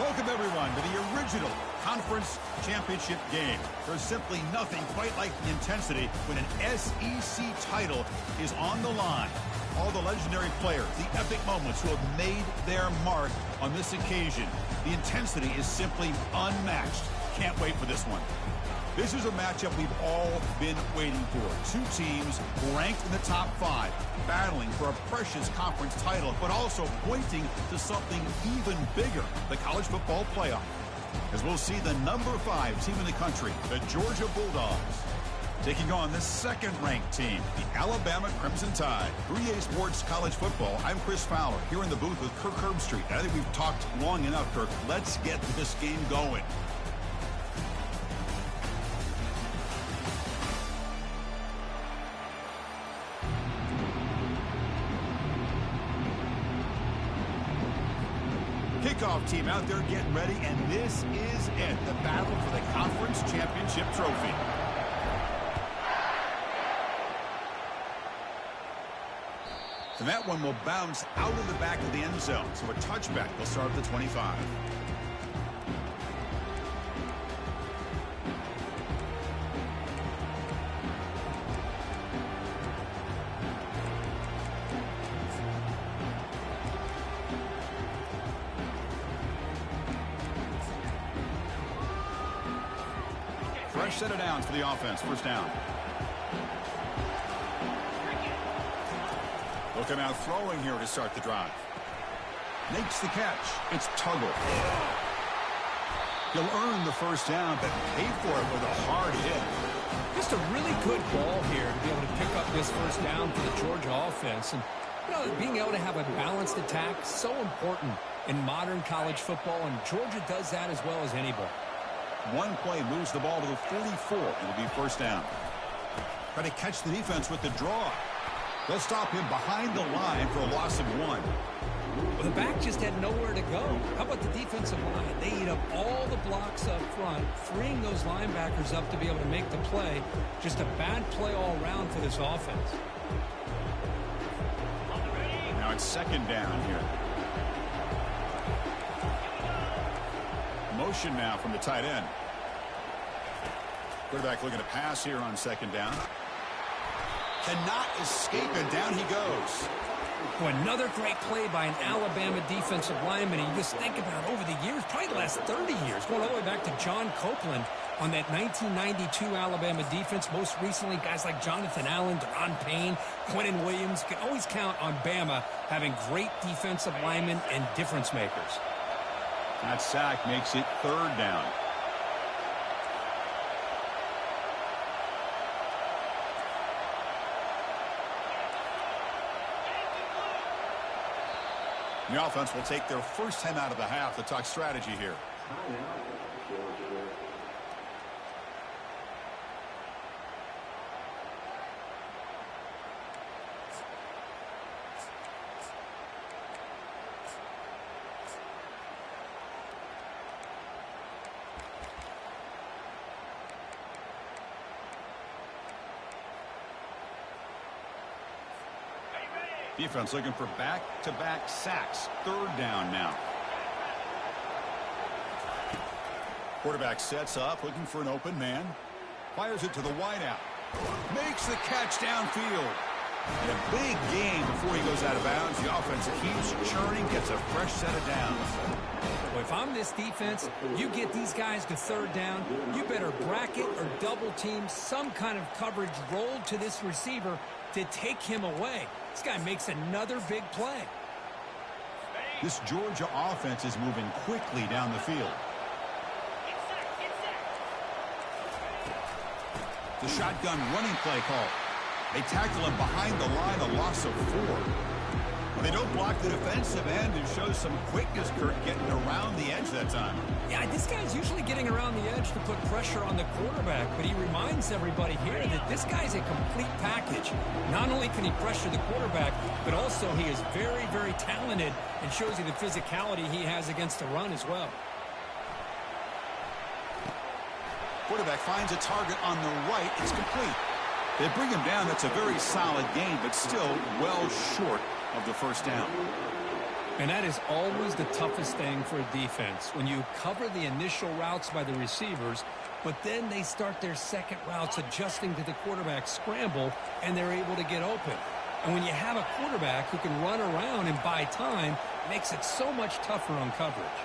Welcome, everyone, to the original conference championship game. There's simply nothing quite like the intensity when an SEC title is on the line. All the legendary players, the epic moments who have made their mark on this occasion. The intensity is simply unmatched. Can't wait for this one. This is a matchup we've all been waiting for. Two teams ranked in the top 5, battling for a precious conference title, but also pointing to something even bigger, the college football playoff. As we'll see the number 5 team in the country, the Georgia Bulldogs, taking on the second-ranked team, the Alabama Crimson Tide. 3A Sports College Football, I'm Chris Fowler, here in the booth with Kirk Herbstreit. I think we've talked long enough, Kirk. Let's get this game going. Kickoff team out there getting ready, and this is it, the battle for the conference championship trophy. And that one will bounce out of the back of the end zone, so a touchback will start at the 25. Fresh set of downs for the offense. First down. Looking out throwing here to start the drive. Makes the catch. It's Tuggle. He'll earn the first down, but pay for it with a hard hit. Just a really good ball here to be able to pick up this first down for the Georgia offense. And, you know, being able to have a balanced attack, so important in modern college football, and Georgia does that as well as anybody. One play moves the ball to the 44. It'll be first down. Try to catch the defense with the draw. They'll stop him behind the line for a loss of 1. Well, the back just had nowhere to go. How about the defensive line? They eat up all the blocks up front, freeing those linebackers up to be able to make the play. Just a bad play all around for this offense. Now it's second down here. Motion now from the tight end. Quarterback looking to pass here on second down. Cannot escape, and down he goes. Well, another great play by an Alabama defensive lineman. And you just think about over the years, probably the last 30 years, going all the way back to John Copeland on that 1992 Alabama defense. Most recently, guys like Jonathan Allen, Deron Payne, Quentin Williams. You can always count on Bama having great defensive linemen and difference makers. That sack makes it third down. The offense will take their first 10 out of the half to talk strategy here. Defense looking for back-to-back sacks. Third down now. Quarterback sets up, looking for an open man. Fires it to the wideout. Makes the catch downfield. And a big gain before he goes out of bounds. The offense keeps churning, gets a fresh set of downs. Well, if I'm this defense, you get these guys to third down, you better bracket or double team some kind of coverage rolled to this receiver to take him away. This guy makes another big play. This Georgia offense is moving quickly down the field. The shotgun running play call. They tackle him behind the line, a loss of 4. They don't block the defensive end and show some quickness, Kirk, getting around the edge that time. Yeah, this guy's usually getting around the edge to put pressure on the quarterback, but he reminds everybody here that this guy's a complete package. Not only can he pressure the quarterback, but also he is very, very talented and shows you the physicality he has against the run as well. Quarterback finds a target on the right. It's complete. They bring him down. That's a very solid gain, but still well short of the first down. And that is always the toughest thing for a defense. When you cover the initial routes by the receivers, but then they start their second routes adjusting to the quarterback's scramble, and they're able to get open. And when you have a quarterback who can run around and buy time, it makes it so much tougher on coverage.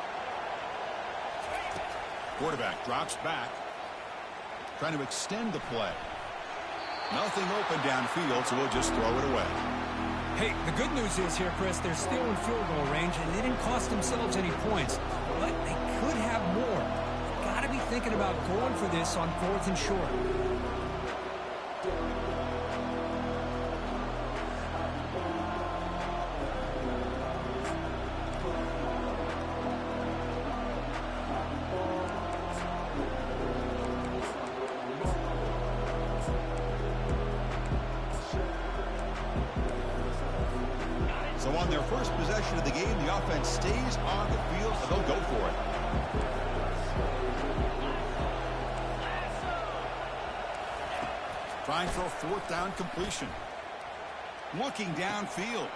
Quarterback drops back, trying to extend the play. Nothing open downfield, so we'll just throw it away. Hey, the good news is here, Chris, they're still in field goal range, and they didn't cost themselves any points. But they could have more. Got to be thinking about going for this on 4th and short. So on their first possession of the game, the offense stays on the field, so they'll go for it. Trying for a 4th down completion. Looking downfield.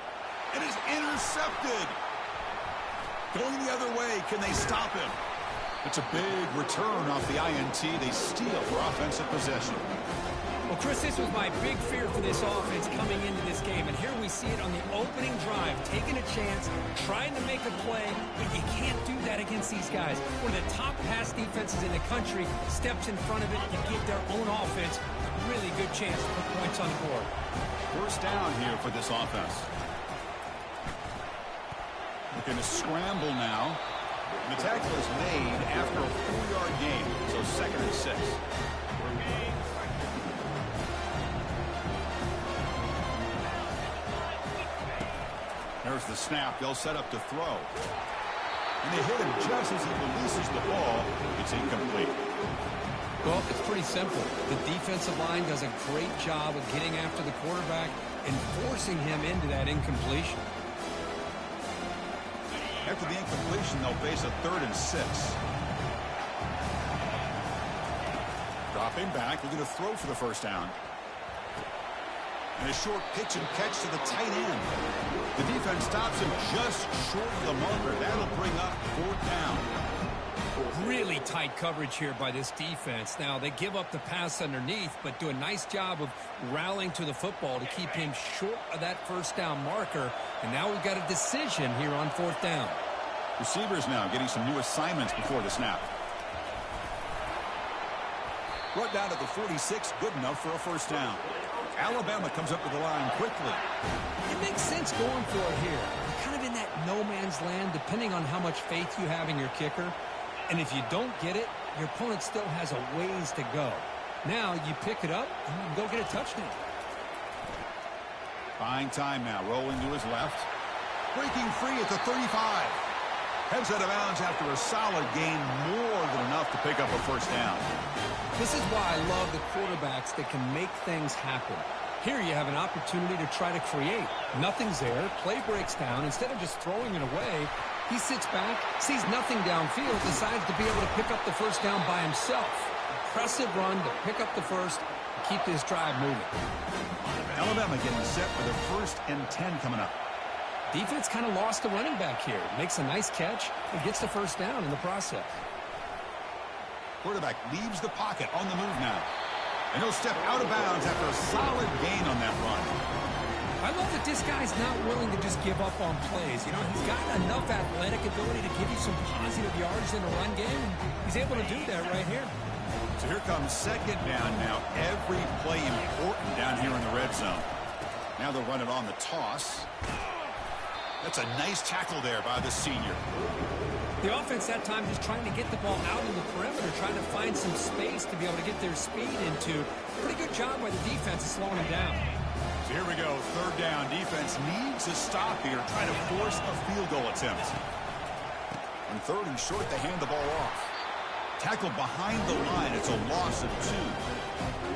It is intercepted. Going the other way. Can they stop him? It's a big return off the INT. They steal for offensive possession. Well, Chris, this was my big fear for this offense coming into this game. And here we see it on the opening drive, taking a chance, trying to make a play, but you can't do that against these guys. One of the top pass defenses in the country steps in front of it and give their own offense a really good chance to put points on the board. First down here for this offense. Looking to scramble now. And the tackle is made after a 4-yard gain, so 2nd and 6. There's the snap. They'll set up to throw. And they hit him just as he releases the ball. It's incomplete. Well, it's pretty simple. The defensive line does a great job of getting after the quarterback and forcing him into that incompletion. After the incompletion, they'll face a 3rd and 6. Dropping back. They're going to throw for the first down. And a short pitch and catch to the tight end. The defense stops him just short of the marker. That'll bring up 4th down. Really tight coverage here by this defense. Now, they give up the pass underneath, but do a nice job of rallying to the football to keep him short of that first down marker. And now we've got a decision here on 4th down. Receivers now getting some new assignments before the snap. Brought down to the 46, good enough for a first down. Alabama comes up with the line quickly. It makes sense going for it here. You're kind of in that no man's land, depending on how much faith you have in your kicker. And if you don't get it, your opponent still has a ways to go. Now you pick it up and you can go get a touchdown. Buying time now, rolling to his left. Breaking free at the 35. Heads out of bounds after a solid gain, more than enough to pick up a first down. This is why I love the quarterbacks that can make things happen. Here you have an opportunity to try to create. Nothing's there. Play breaks down. Instead of just throwing it away, he sits back, sees nothing downfield, decides to be able to pick up the first down by himself. Impressive run to pick up the first and keep this drive moving. Alabama getting set for the 1st and 10 coming up. Defense kind of lost the running back here. Makes a nice catch and gets the first down in the process. Quarterback leaves the pocket on the move now. And he'll step out of bounds after a solid gain on that run. I love that this guy's not willing to just give up on plays. You know, he's got enough athletic ability to give you some positive yards in the run game. He's able to do that right here. So here comes 2nd down now. Every play important down here in the red zone. Now they'll run it on the toss. That's a nice tackle there by the senior. The offense that time just trying to get the ball out in the perimeter, trying to find some space to be able to get their speed into. Pretty good job by the defense of slowing him down. So here we go, 3rd down. Defense needs a stop here, trying to force a field goal attempt. On 3rd and short, they hand the ball off. Tackled behind the line. It's a loss of 2.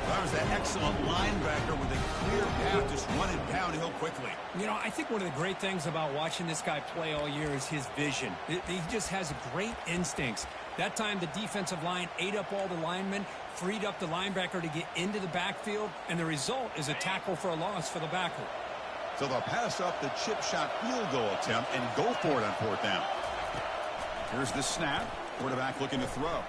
That was that excellent linebacker with a clear path, just running downhill quickly. You know, I think one of the great things about watching this guy play all year is his vision. He just has great instincts. That time, the defensive line ate up all the linemen, freed up the linebacker to get into the backfield, and the result is a tackle for a loss for the backer. So they'll pass up the chip shot field goal attempt and go for it on 4th down. Here's the snap. Quarterback looking to throw.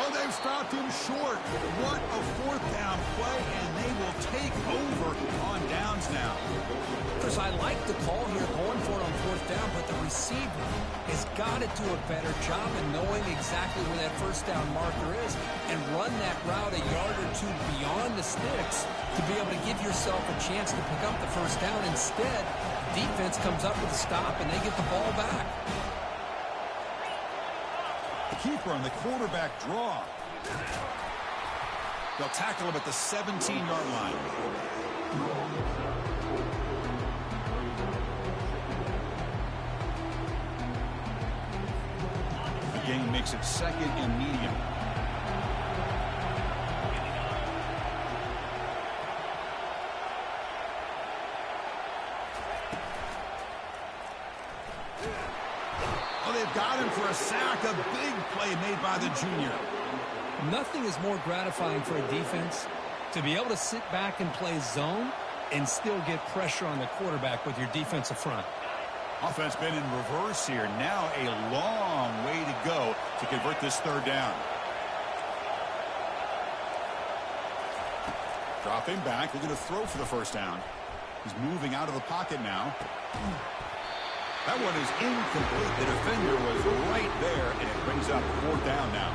Oh, they've stopped him short. What a 4th down play, and they will take over on downs now. Chris, I like the call here going for it on 4th down, but the receiver has got to do a better job of knowing exactly where that 1st down marker is and run that route a yard or two beyond the sticks to be able to give yourself a chance to pick up the 1st down. Instead, defense comes up with a stop, and they get the ball back. Keeper on the quarterback draw. They'll tackle him at the 17-yard line. The game makes it 2nd and medium. They've got him for a sack. A big play made by the junior. Nothing is more gratifying for a defense to be able to sit back and play zone and still get pressure on the quarterback with your defensive front. Offense been in reverse here. Now a long way to go to convert this 3rd down. Dropping back. Looking to throw for the 1st down. He's moving out of the pocket now. That one is incomplete. The defender was right there, and it brings up 4th down now.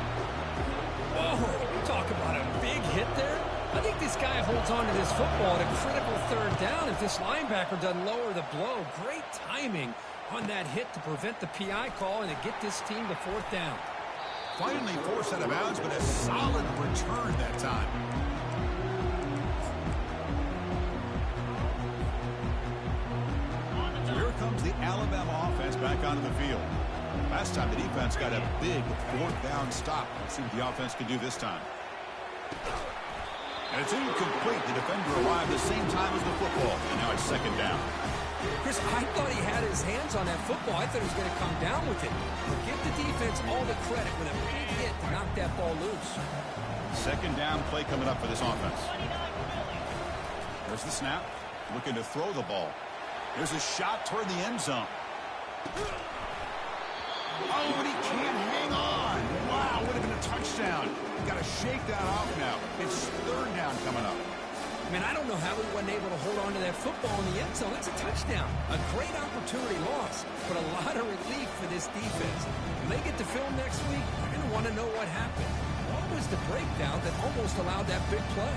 Whoa, talk about a big hit there. I think this guy holds on to this football at a critical 3rd down if this linebacker doesn't lower the blow. Great timing on that hit to prevent the PI call and to get this team to 4th down. Finally forced out of bounds, but a solid return that time. Here comes the Alabama offense back onto the field. Last time the defense got a big 4th down stop. Let's see what the offense can do this time. And it's incomplete. The defender arrived the same time as the football. And now it's 2nd down. Chris, I thought he had his hands on that football. I thought he was going to come down with it. Give the defense all the credit with a big hit to knock that ball loose. 2nd down play coming up for this offense. There's the snap. Looking to throw the ball. There's a shot toward the end zone. Oh, but he can't hang on. Wow, would have been a touchdown. Got to shake that off now. It's 3rd down coming up. I mean, I don't know how he wasn't able to hold on to that football in the end zone. It's a touchdown. A great opportunity lost, but a lot of relief for this defense. When they get to film next week, they're going to want to know what happened. What was the breakdown that almost allowed that big play?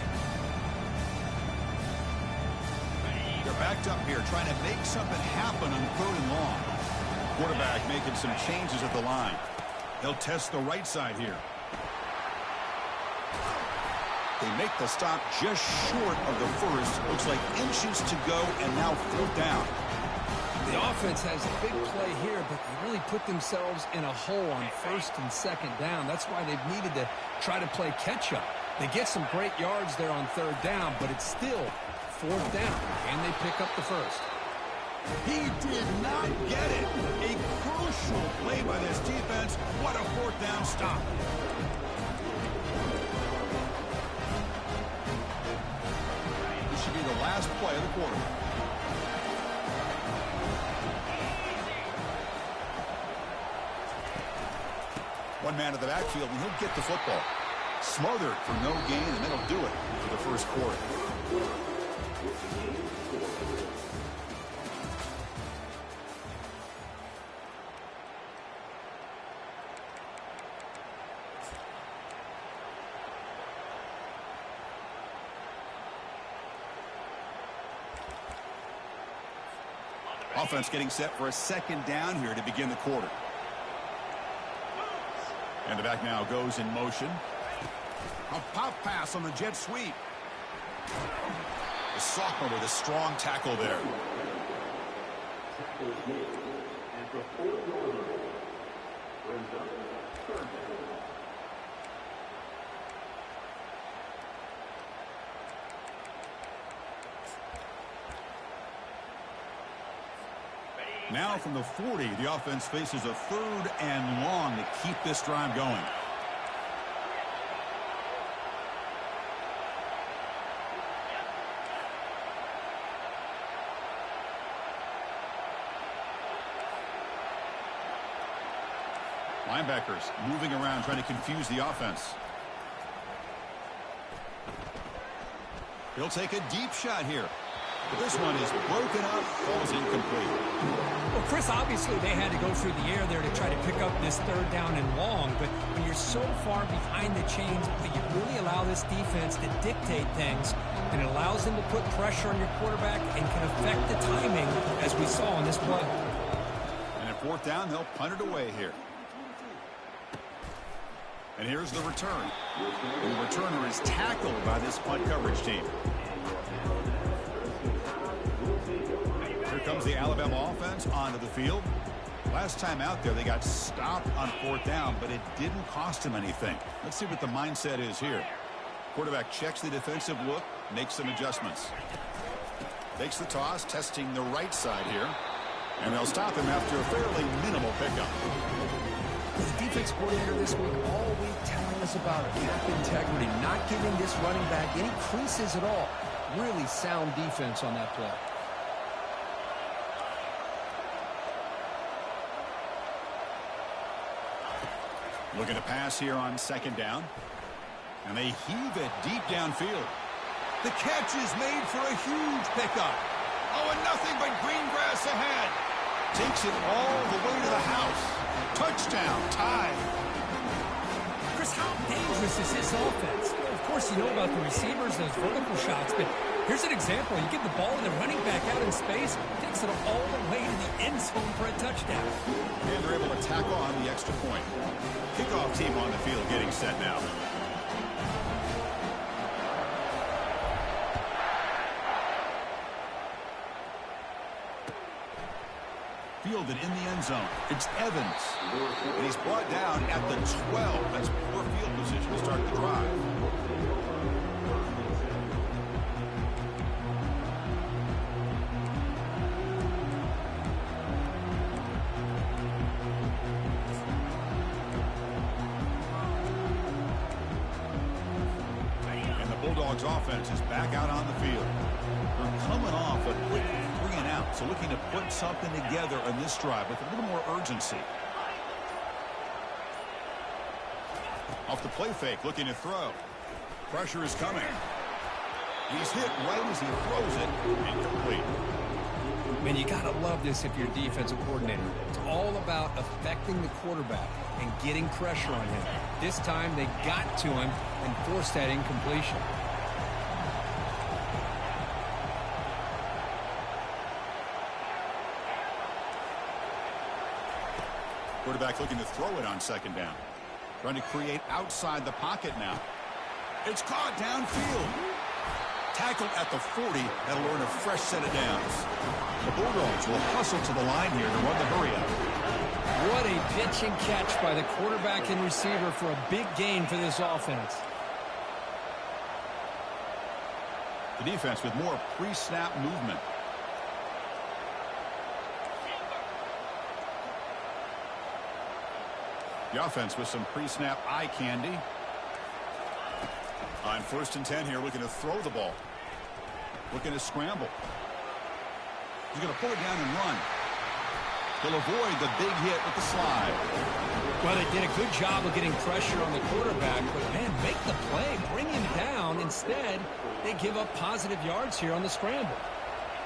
They're backed up here, trying to make something happen on 3rd and long. Quarterback making some changes at the line. They'll test the right side here. They make the stop just short of the 1st. Looks like inches to go, and now 4th down. The offense has a big play here, but they really put themselves in a hole on 1st and 2nd down. That's why they've needed to try to play catch-up. They get some great yards there on 3rd down, but it's still 4th down. Can they pick up the 1st? He did not get it. A crucial play by this defense. What a 4th down stop. This should be the last play of the quarter. One man to the backfield, and he'll get the football. Smothered for no gain, and that'll do it for the 1st quarter. Offense getting set for a 2nd down here to begin the quarter. And the back now goes in motion. A pop pass on the jet sweep. The sophomore with a strong tackle there. Now from the 40, the offense faces a 3rd and long to keep this drive going. Linebackers moving around, trying to confuse the offense. He'll take a deep shot here. But this one is broken up, falls incomplete. Well, Chris, obviously they had to go through the air there to try to pick up this third down and long, but when you're so far behind the chains, you really allow this defense to dictate things, and it allows them to put pressure on your quarterback and can affect the timing, as we saw on this play. And at fourth down, they'll punt it away here. And here's the return. And the returner is tackled by this punt coverage team. Here comes the Alabama offense onto the field. Last time out there, they got stopped on fourth down, but it didn't cost them anything. Let's see what the mindset is here. Quarterback checks the defensive look, makes some adjustments. Takes the toss, testing the right side here. And they'll stop him after a fairly minimal pickup. The defense coordinator this week all week telling us about gap integrity, not giving this running back any creases at all. Really sound defense on that play. Looking to pass here on second down. And they heave it deep downfield. The catch is made for a huge pickup. Oh, and nothing but green grass ahead. Takes it all the way to the house. Touchdown, tie. Chris, how dangerous is this offense? Of course, you know about the receivers, those vertical shots, but here's an example. You give the ball to the running back out in space, takes it all the way to the end zone for a touchdown. And they're able to tackle on the extra point. Kickoff team on the field getting set now. Fielded in the end zone. It's Evans. And he's brought down at the 12. That's poor field position to start the drive. And the Bulldogs offense is back out on the field. They're coming off a quick 3-and-out, so looking to put something together on this drive with a little more urgency. Off the play fake, looking to throw. Pressure is coming. He's hit right as he throws it. Incomplete. Man, you got to love this if you're a defensive coordinator. It's all about affecting the quarterback and getting pressure on him. This time they got to him and forced that incompletion. Quarterback looking to throw it on second down. Trying to create outside the pocket now. It's caught downfield. Tackled at the 40. That'll earn a fresh set of downs. The Bulldogs will hustle to the line here to run the hurry-up. What a pitch and catch by the quarterback and receiver for a big gain for this offense. The defense with more pre-snap movement. The offense with some pre-snap eye candy. On 1st and 10 here, looking to throw the ball. Looking to scramble. He's going to pull it down and run. He'll avoid the big hit with the slide. Well, they did a good job of getting pressure on the quarterback, but, man, make the play, bring him down. Instead, they give up positive yards here on the scramble.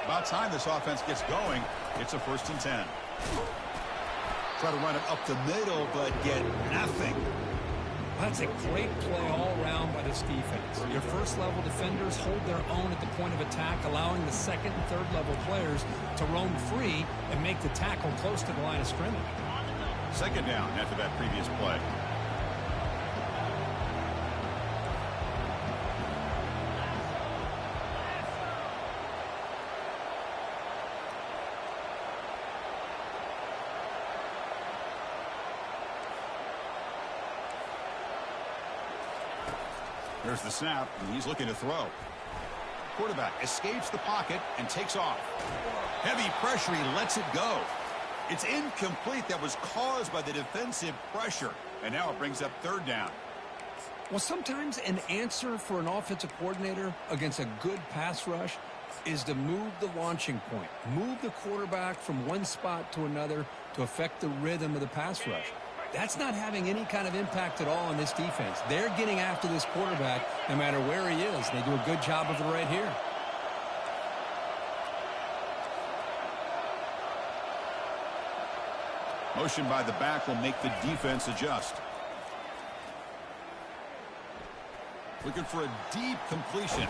About time this offense gets going. It's a 1st and 10. Try to run it up the middle, but get nothing. That's a great play all around by this defense. Your first-level defenders hold their own at the point of attack, allowing the second and third-level players to roam free and make the tackle close to the line of scrimmage. Second down after that previous play. There's the snap, and he's looking to throw. Quarterback escapes the pocket and takes off. Heavy pressure, he lets it go. It's incomplete. That was caused by the defensive pressure, and now it brings up 3rd down. Well, sometimes an answer for an offensive coordinator against a good pass rush is to move the launching point, move the quarterback from one spot to another to affect the rhythm of the pass rush. That's not having any kind of impact at all on this defense. They're getting after this quarterback no matter where he is. They do a good job of it right here. Motion by the back will make the defense adjust. Looking for a deep completion.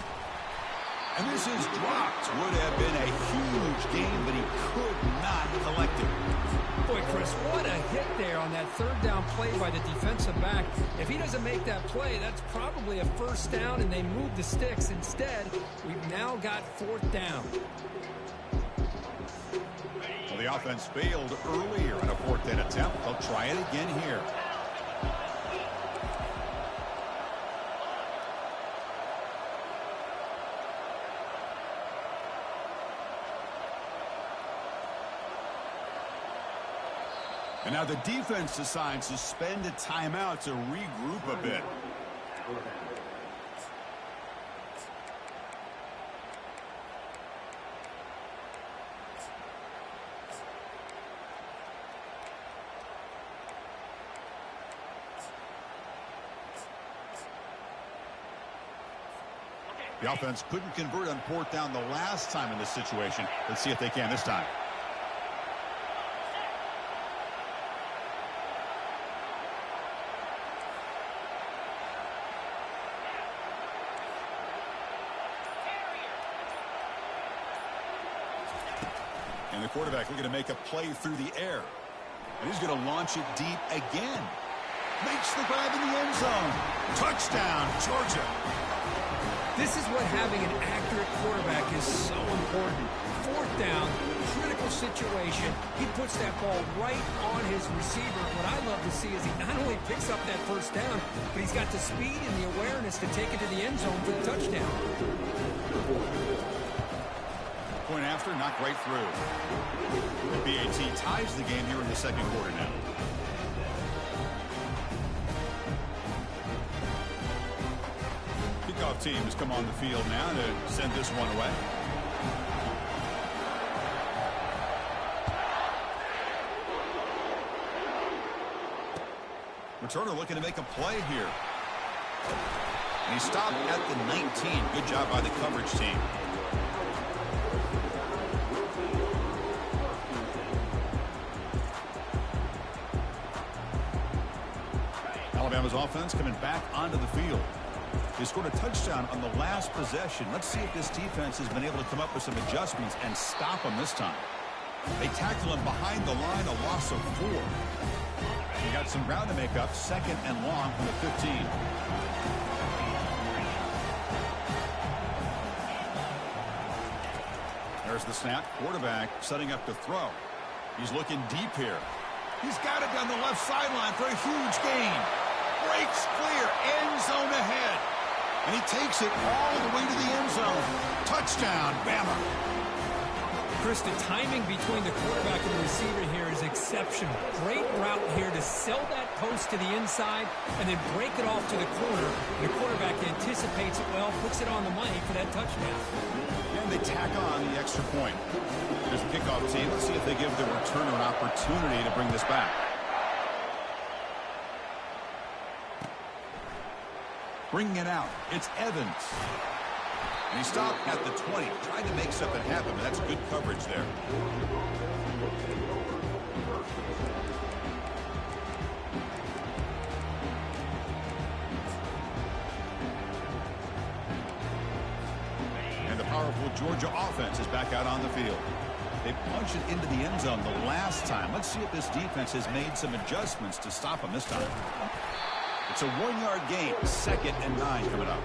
And this is dropped. Would have been a huge gain, but he could not collect it. Boy, Chris, what a hit there on that third down play by the defensive back. If he doesn't make that play, that's probably a first down, and they move the sticks. Instead, we've now got fourth down. Well, the offense failed earlier on a fourth down attempt. They'll try it again here. And now the defense decides to spend a timeout to regroup a bit. The offense couldn't convert on fourth down the last time in this situation. Let's see if they can this time. And the quarterback looking to make a play through the air. And he's going to launch it deep again. Makes the grab in the end zone. Touchdown, Georgia. This is what having an accurate quarterback is so important. Fourth down, critical situation. He puts that ball right on his receiver. What I love to see is he not only picks up that first down, but he's got the speed and the awareness to take it to the end zone for the touchdown. Point after, knocked right through. The BAT ties the game here in the second quarter now. Kickoff team has come on the field now to send this one away. Returner looking to make a play here. And he stopped at the 19. Good job by the coverage team. Alabama's offense coming back onto the field. They scored a touchdown on the last possession. Let's see if this defense has been able to come up with some adjustments and stop them this time. They tackle him behind the line, a loss of 4. They got some ground to make up, second and long from the 15. There's the snap. Quarterback setting up to throw. He's looking deep here. He's got it down the left sideline for a huge gain. Breaks clear, end zone ahead. And he takes it all the way to the end zone. Touchdown, Bama. Chris, the timing between the quarterback and the receiver here is exceptional. Great route here to sell that post to the inside and then break it off to the corner. The quarterback anticipates it well, puts it on the money for that touchdown. And they tack on the extra point. There's the kickoff team. Let's see if they give the returner an opportunity to bring this back. Bringing it out. It's Evans. And he stopped at the 20. Tried to make something happen, but that's good coverage there. And the powerful Georgia offense is back out on the field. They punched it into the end zone the last time. Let's see if this defense has made some adjustments to stop them this time. It's a 1-yard gain, 2nd and 9 coming up.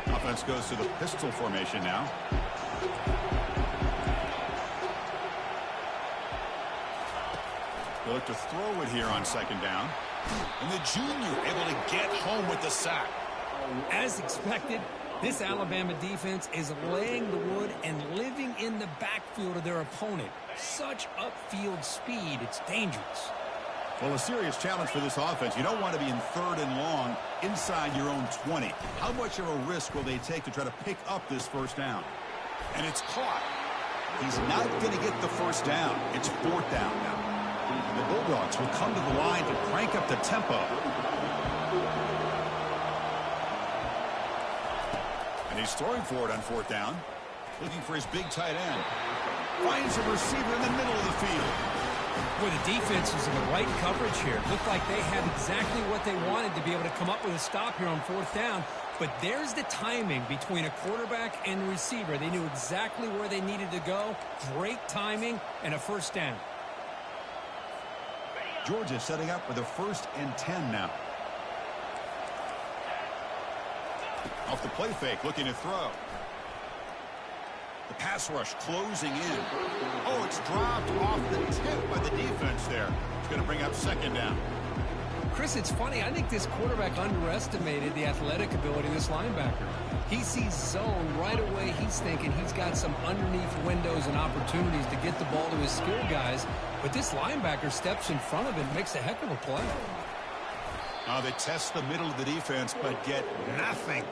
Offense goes to the pistol formation now. They look to throw it here on 2nd down. And the junior able to get home with the sack. As expected, this Alabama defense is laying the wood and living in the backfield of their opponent. Such upfield speed, it's dangerous. Well, a serious challenge for this offense. You don't want to be in 3rd and long inside your own 20. How much of a risk will they take to try to pick up this first down? And it's caught. He's not going to get the first down. It's 4th down now. The Bulldogs will come to the line to crank up the tempo. And he's throwing for it on 4th down. Looking for his big tight end. Finds a receiver in the middle of the field. Boy, the defense is in the right coverage here. Looked like they had exactly what they wanted to be able to come up with a stop here on 4th down. But there's the timing between a quarterback and the receiver. They knew exactly where they needed to go. Great timing and a first down. Georgia setting up with a 1st and 10 now. Off the play fake, looking to throw. The pass rush closing in. Oh, it's dropped off the tip by the defense there. It's going to bring up 2nd down. Chris, it's funny. I think this quarterback underestimated the athletic ability of this linebacker. He sees zone right away. He's thinking he's got some underneath windows and opportunities to get the ball to his skill guys. But this linebacker steps in front of him, makes a heck of a play. They test the middle of the defense, but get nothing.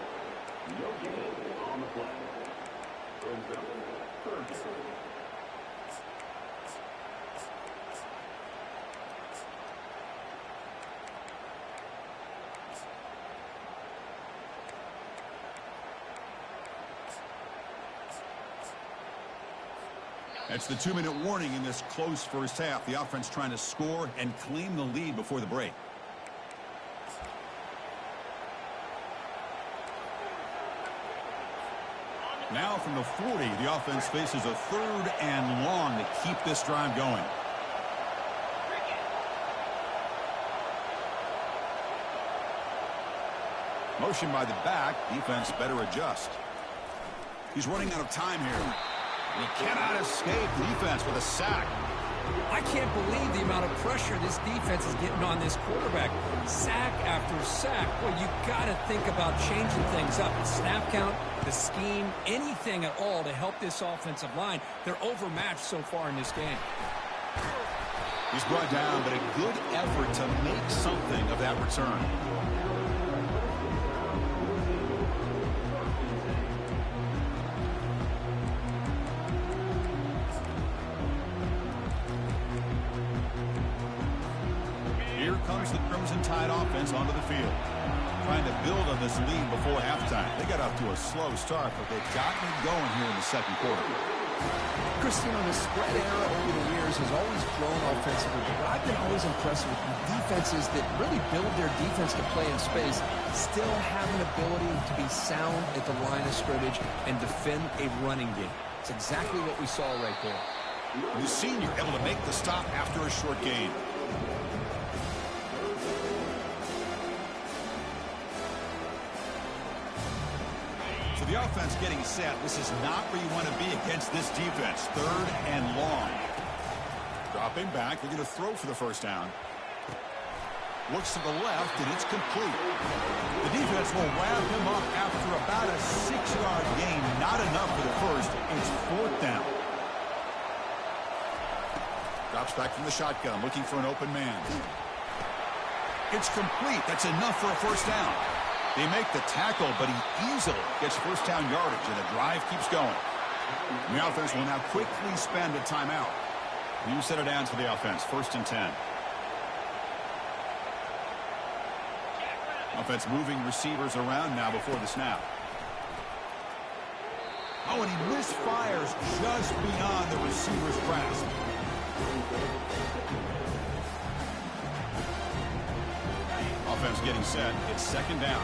That's the 2-minute warning in this close first half. The offense trying to score and claim the lead before the break. Now from the 40, the offense faces a 3rd and long to keep this drive going. Motion by the back. Defense better adjust. He's running out of time here. He cannot escape defense with a sack. I can't believe the amount of pressure this defense is getting on this quarterback. Sack after sack. Well, you got to think about changing things up. The snap count, the scheme, anything at all to help this offensive line. They're overmatched so far in this game. He's brought down, but a good effort to make something of that return. Comes the Crimson Tide offense onto the field. Trying to build on this lead before halftime. They got off to a slow start, but they've gotten it going here in the 2nd quarter. Christian, the spread era over the years has always grown offensively, but I've been always impressed with defenses that really build their defense to play in space, still have an ability to be sound at the line of scrimmage and defend a running game. It's exactly what we saw right there. The senior able to make the stop after a short gain. The offense getting set. This is not where you want to be against this defense. 3rd and long. Dropping back. They're going to throw for the first down. Looks to the left, and it's complete. The defense will wrap him up after about a 6-yard gain. Not enough for the first. It's 4th down. Drops back from the shotgun, looking for an open man. It's complete. That's enough for a first down. They make the tackle, but he easily gets first down yardage, and the drive keeps going. The offense will now quickly spend a timeout. New set of downs for the offense, 1st and 10. Offense moving receivers around now before the snap. Oh, and he misfires just beyond the receiver's grasp. Offense getting set. It's 2nd down.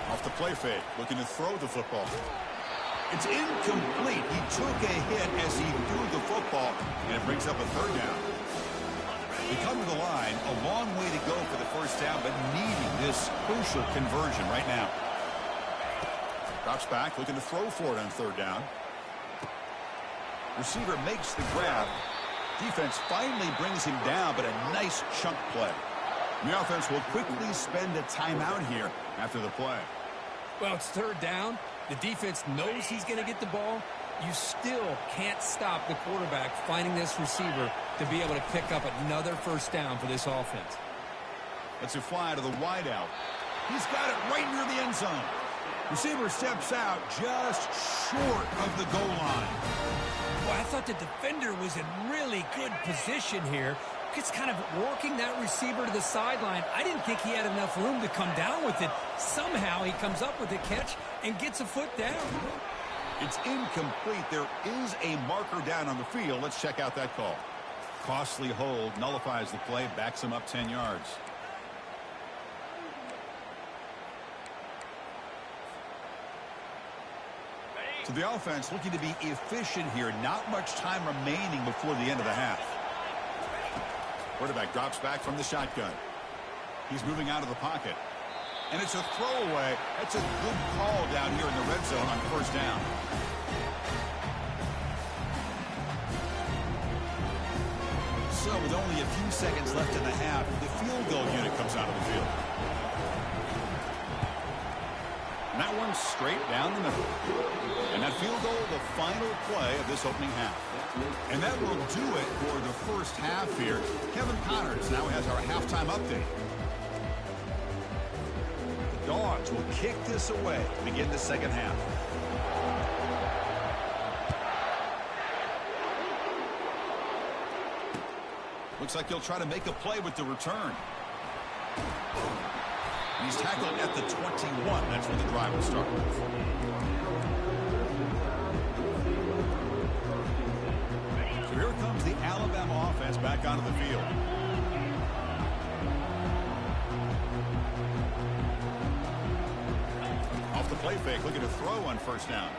Off the play fake, looking to throw the football. It's incomplete. He took a hit as he threw the football, and it brings up a 3rd down. They come to the line, a long way to go for the first down, but needing this crucial conversion right now. Drops back, looking to throw for it on 3rd down. Receiver makes the grab. Defense finally brings him down, but a nice chunk play. The offense will quickly spend a timeout here after the play. Well, it's 3rd down. The defense knows he's going to get the ball. you still can't stop the quarterback finding this receiver to be able to pick up another first down for this offense. Let's a fly to the wideout. He's got it right near the end zone. Receiver steps out just short of the goal line. Well, I thought the defender was in really good position here. It's kind of working that receiver to the sideline. I didn't think he had enough room to come down with it. Somehow he comes up with the catch and gets a foot down. It's incomplete. There is a marker down on the field. Let's check out that call. Costly hold, nullifies the play, backs him up 10 yards. So the offense looking to be efficient here. Not much time remaining before the end of the half. Quarterback drops back from the shotgun. He's moving out of the pocket. And it's a throwaway. That's a good call down here in the red zone on first down. So with only a few seconds left in the half, the field goal unit comes out of the field. And that one's straight down the middle. And that field goal, the final play of this opening half. And that will do it for the first half here. Kevin Connors now has our halftime update. The Dogs will kick this away to begin the second half. Looks like he'll try to make a play with the return. He's tackled at the 21. That's where the drive will start. So here comes the Alabama offense back onto the field. Off the play fake, looking to throw on first down.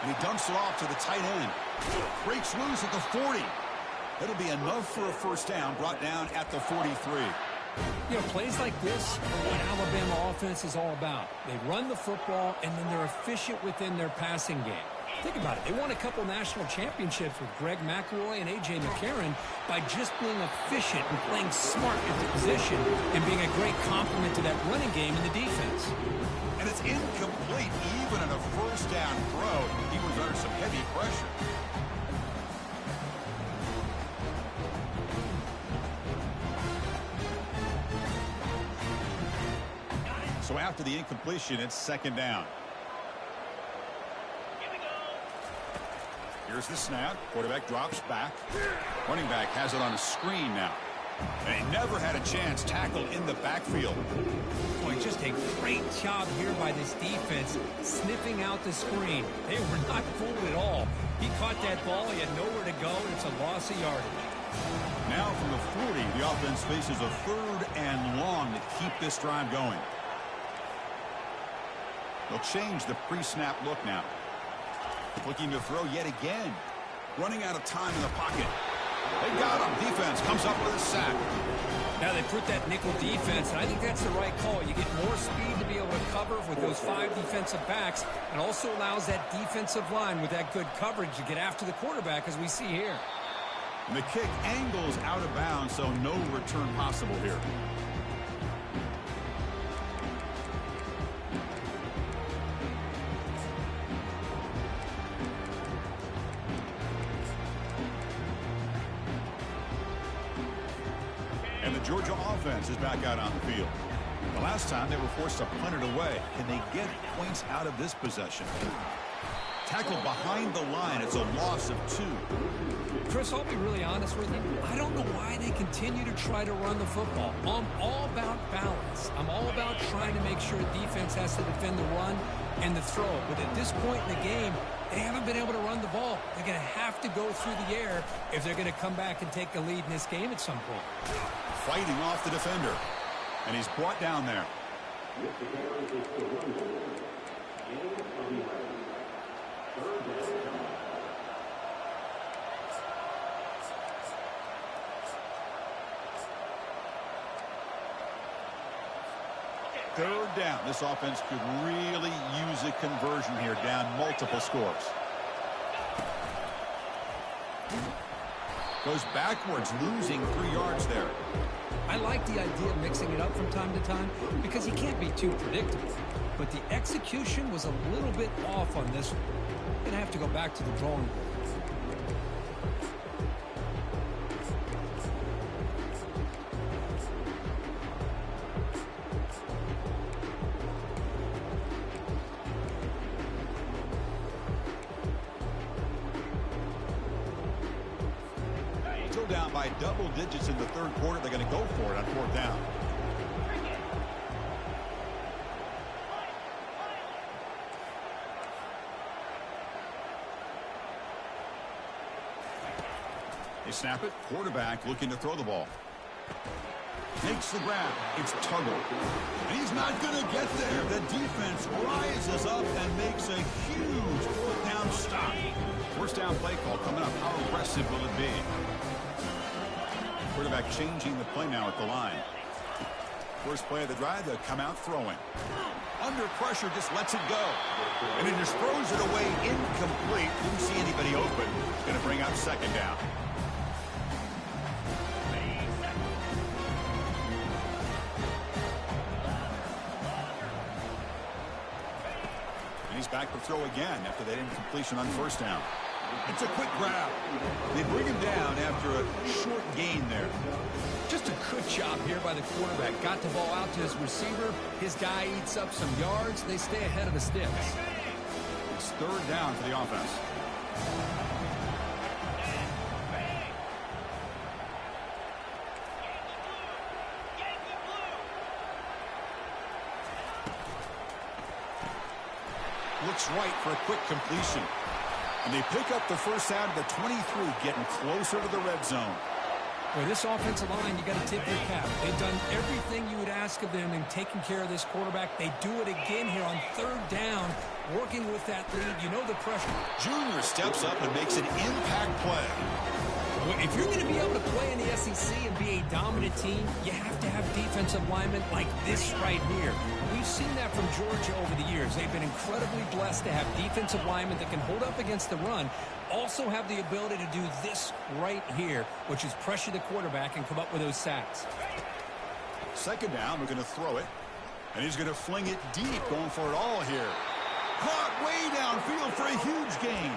And he dumps it off to the tight end. Breaks loose at the 40. It'll be enough for a first down, brought down at the 43. You know, plays like this are what Alabama offense is all about. They run the football, and then they're efficient within their passing game. Think about it. They won a couple national championships with Greg McElroy and A.J. McCarron by just being efficient and playing smart at the position and being a great complement to that running game in the defense. And it's incomplete even on a first down throw. He was under some heavy pressure. So after the incompletion, it's second down. Here's the snap. Quarterback drops back. Running back has it on a screen now. And he never had a chance tackled in the backfield. Boy, just a great job here by this defense, sniffing out the screen. They were not fooled at all. He caught that ball. He had nowhere to go, and it's a loss of yardage. Now from the 40, the offense faces a third and long to keep this drive going. They'll change the pre-snap look now. Looking to throw yet again. Running out of time in the pocket. They got him. Defense comes up with a sack. Now they put that nickel defense, and I think that's the right call. You get more speed to be able to cover with those 5 defensive backs, and also allows that defensive line with that good coverage to get after the quarterback, as we see here. And the kick angles out of bounds, so no return possible here. And the Georgia offense is back out on the field. The last time they were forced to punt it away. Can they get points out of this possession? Tackled behind the line. It's a loss of 2. Chris, I'll be really honest with you. I don't know why they continue to try to run the football. I'm all about balance. I'm all about trying to make sure defense has to defend the run and the throw. But at this point in the game, they haven't been able to run the ball. They're going to have to go through the air if they're going to come back and take the lead in this game at some point. Fighting off the defender. And he's brought down there. Third down. This offense could really use a conversion here, down multiple scores. Goes backwards, losing 3 yards there. I like the idea of mixing it up from time to time because he can't be too predictable. But the execution was a little bit off on this one. Going to have to go back to the drawing board. Still down by double digits in the third quarter. They're going to go for it on fourth down. They snap it. Quarterback looking to throw the ball. Makes the grab. It's Tuggle. And he's not going to get there. The defense rises up and makes a huge fourth down stop. First down play call coming up. How aggressive will it be? Quarterback changing the play now at the line. First play of the drive, they'll come out throwing. Under pressure, just lets it go. And he just throws it away incomplete. Didn't see anybody open. Going to bring up second down. And he's back to throw again after that incompletion on first down. It's a quick grab. They bring him down after a short gain there. Just a good job here by the quarterback. Got the ball out to his receiver. His guy eats up some yards. They stay ahead of the sticks. It's third down for the offense. Looks right for a quick completion. And they pick up the first down to the 23, getting closer to the red zone. With this offensive line, you got to tip your cap. They've done everything you would ask of them in taking care of this quarterback. They do it again here on third down, working with that lead. You know the pressure. Junior steps up and makes an impact play. If you're going to be able to play in the SEC and be a dominant team, you have to have defensive linemen like this right here. We've seen that from Georgia over the years. They've been incredibly blessed to have defensive linemen that can hold up against the run, also have the ability to do this right here, which is pressure the quarterback and come up with those sacks. Second down, we're going to throw it. And he's going to fling it deep, going for it all here. Caught way downfield for a huge gain.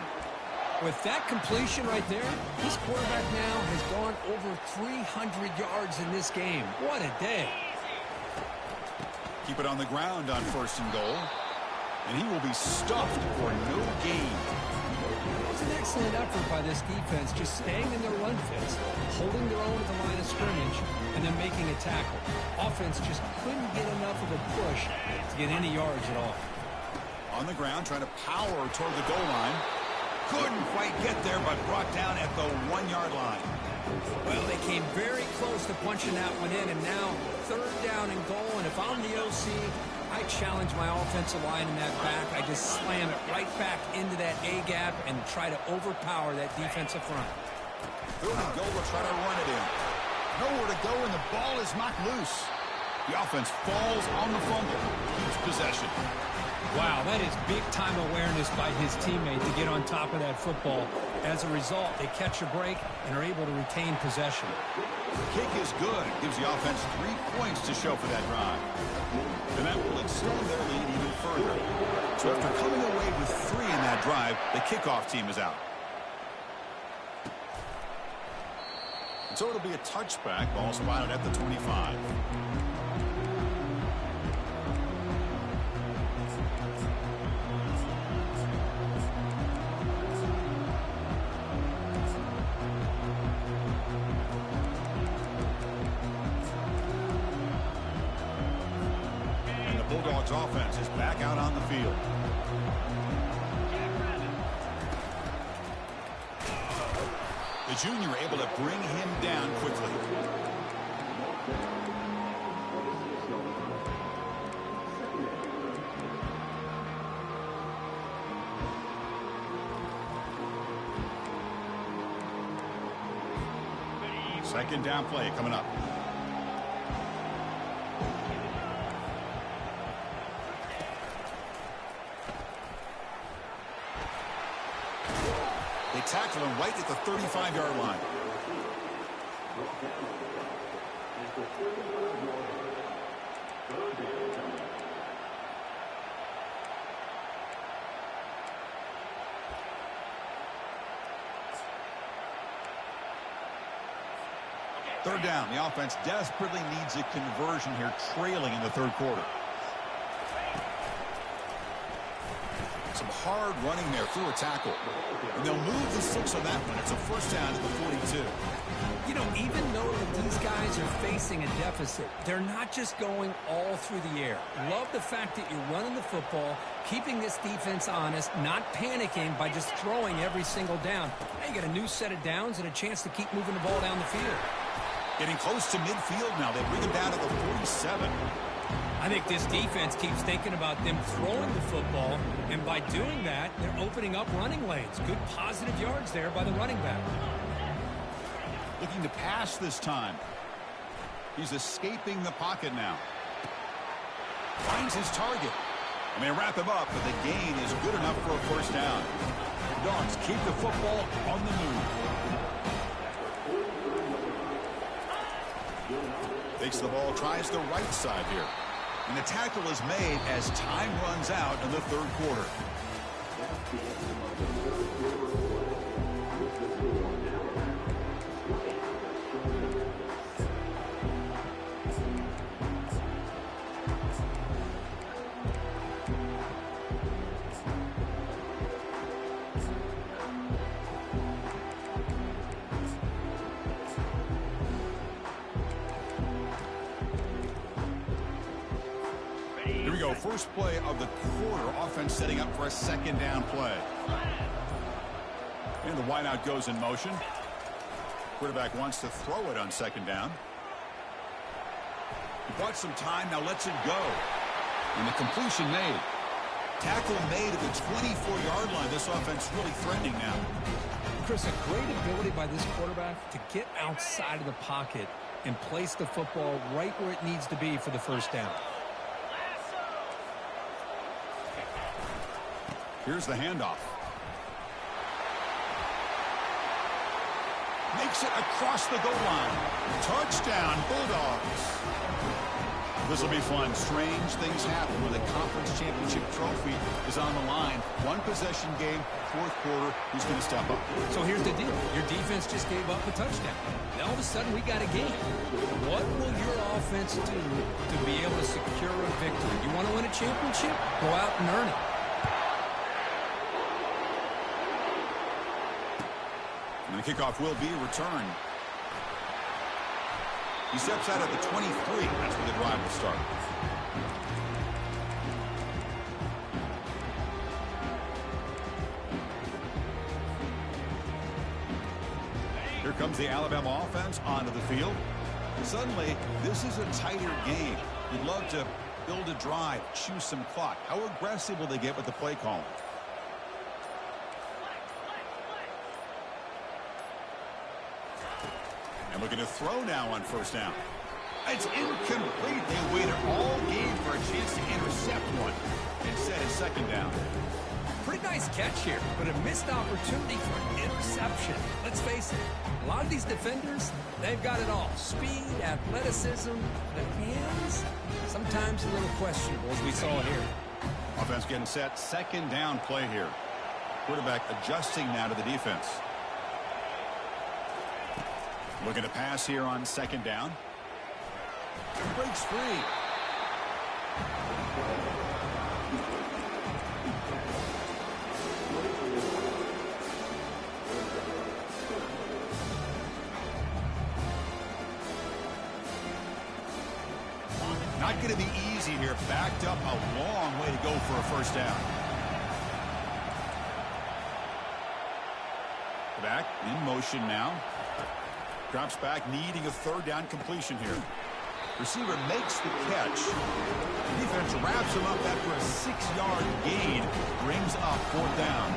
With that completion right there, this quarterback now has gone over 300 yards in this game. What a day. Keep it on the ground on first and goal. And he will be stuffed for no gain. It's an excellent effort by this defense, just staying in their run fits, holding their own at the line of scrimmage, and then making a tackle. Offense just couldn't get enough of a push to get any yards at all. On the ground, trying to power toward the goal line. Couldn't quite get there, but brought down at the 1-yard line. Well, they came very close to punching that one in, and now third down and goal. And if I'm the OC, I challenge my offensive line in that back. I just slam it right back into that A-gap and try to overpower that defensive front. Third and goal, we'll try to run it in. Nowhere to go, and the ball is knocked loose. The offense falls on the fumble. Keeps possession. Wow, that is big-time awareness by his teammate to get on top of that football. As a result, they catch a break and are able to retain possession. The kick is good. Gives the offense 3 points to show for that drive. And that will extend their lead even further. So after coming away with 3 in that drive, the kickoff team is out. So it'll be a touchback. Ball spotted at the 25. Bulldogs offense is back out on the field. The junior able to bring him down quickly. Second down play coming up. They tackle him right at the 35-yard line. Third down. The offense desperately needs a conversion here, trailing in the third quarter. Some hard running there through a tackle. And they'll move the 6 on that one. It's a first down at the 42. You know, even though these guys are facing a deficit, they're not just going all through the air. Love the fact that you're running the football, keeping this defense honest, not panicking by just throwing every single down. Now you got a new set of downs and a chance to keep moving the ball down the field. Getting close to midfield now. They bring him down to the 47. I think this defense keeps thinking about them throwing the football, and by doing that, they're opening up running lanes. Good positive yards there by the running back. Looking to pass this time. He's escaping the pocket now. Finds his target. And they wrap him up, but the gain is good enough for a first down. The Dogs keep the football on the move. Takes the ball, tries the right side here. And the tackle is made as time runs out in the third quarter. First play of the quarter. Offense setting up for a second down play. And the wideout goes in motion. Quarterback wants to throw it on second down. He bought some time, now lets it go. And the completion made. Tackle made at the 24-yard line. This offense really threatening now. Chris, a great ability by this quarterback to get outside of the pocket and place the football right where it needs to be for the first down. Here's the handoff. Makes it across the goal line. Touchdown, Bulldogs. This will be fun. Strange things happen when the conference championship trophy is on the line. One possession game, fourth quarter. Who's going to step up? So here's the deal. Your defense just gave up a touchdown. Now all of a sudden we got a game. What will your offense do to be able to secure a victory? You want to win a championship? Go out and earn it. And the kickoff will be returned. He steps out at the 23. That's where the drive will start. Here comes the Alabama offense onto the field. Suddenly, this is a tighter game. You'd love to build a drive, choose some clock. How aggressive will they get with the play calling? And looking to throw now on first down. It's incomplete. They waited all game for a chance to intercept one. Instead, it's second down. Pretty nice catch here, but a missed opportunity for an interception. Let's face it, a lot of these defenders, they've got it all. Speed, athleticism, the hands, sometimes a little questionable, as we saw here. Offense getting set. Second down play here. Quarterback adjusting now to the defense. Looking to pass here on second down. Breaks free. Not going to be easy here. Backed up a long way to go for a first down. Back in motion now. Drops back, needing a third down completion here. Receiver makes the catch. Defense wraps him up after a 6-yard gain. Brings up fourth down.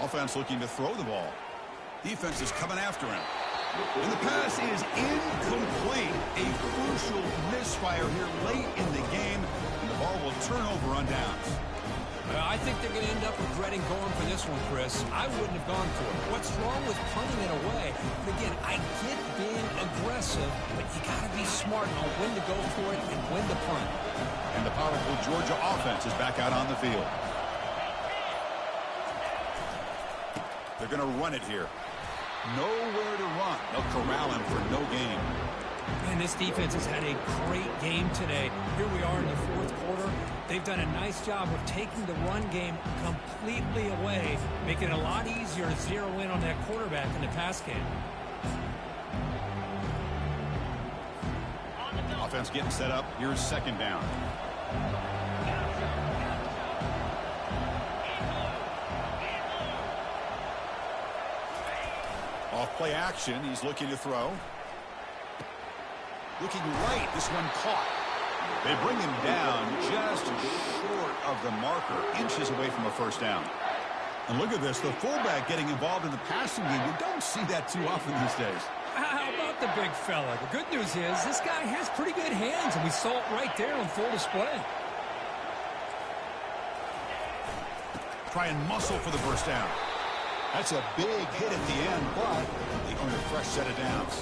Offense looking to throw the ball. Defense is coming after him. And the pass is incomplete. A crucial misfire here late in the game. And the ball will turn over on downs. I think they're going to end up regretting going for this one, Chris. I wouldn't have gone for it. What's wrong with punting it away? But again, I get being aggressive, but you got to be smart on when to go for it and when to punt. And the powerful Georgia offense is back out on the field. They're going to run it here. Nowhere to run. They'll corral him for no gain. And this defense has had a great game today. Here we are in the fourth quarter. They've done a nice job of taking the run game completely away, making it a lot easier to zero in on that quarterback in the pass game. Offense getting set up. Here's second down. Off play action. He's looking to throw. Looking right. This one caught. They bring him down just short of the marker, inches away from a first down. And look at this, the fullback getting involved in the passing game. You don't see that too often these days. How about the big fella? The good news is this guy has pretty good hands, and we saw it right there on full display. Try and muscle for the first down. That's a big hit at the end, but they earn a fresh set of downs.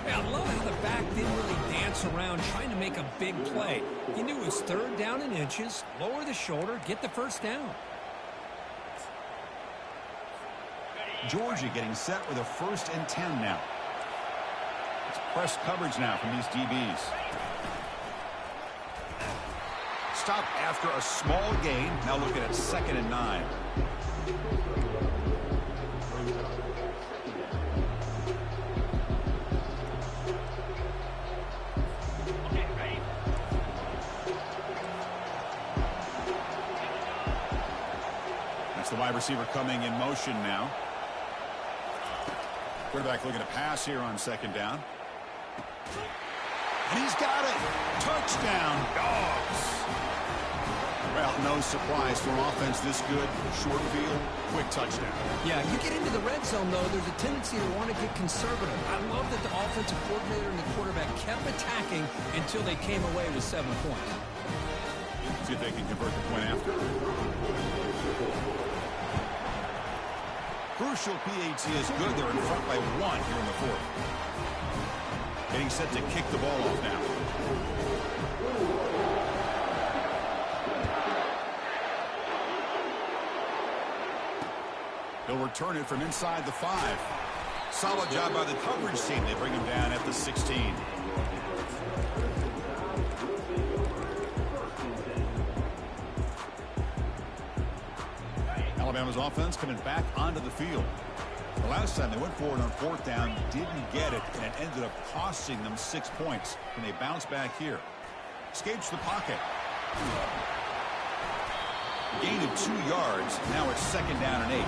Hey, I love how the back didn't really dance around trying to make a big play. He knew it was third down in inches, lower the shoulder, get the first down. Georgia getting set with a 1st and 10 now. It's press coverage now from these DBs. Stop after a small gain. Now looking at 2nd and 9. That's the wide receiver coming in motion now. Quarterback looking to pass here on 2nd down. And he's got it. Touchdown, Dogs. Well, no surprise for an offense this good. Short field, quick touchdown. Yeah, you get into the red zone, though, there's a tendency to want to get conservative. I love that the offensive coordinator and the quarterback kept attacking until they came away with 7 points. See if they can convert the point after. Crucial PAT is good. They're in front by 1 here in the 4th. Getting set to kick the ball off now. He'll return it from inside the 5. Solid job by the coverage team. They bring him down at the 16. Alabama's offense coming back onto the field. The last time they went forward on 4th down, didn't get it, and it ended up costing them 6 points. And they bounce back here. Escapes the pocket. Gain of 2 yards. Now it's 2nd down and 8.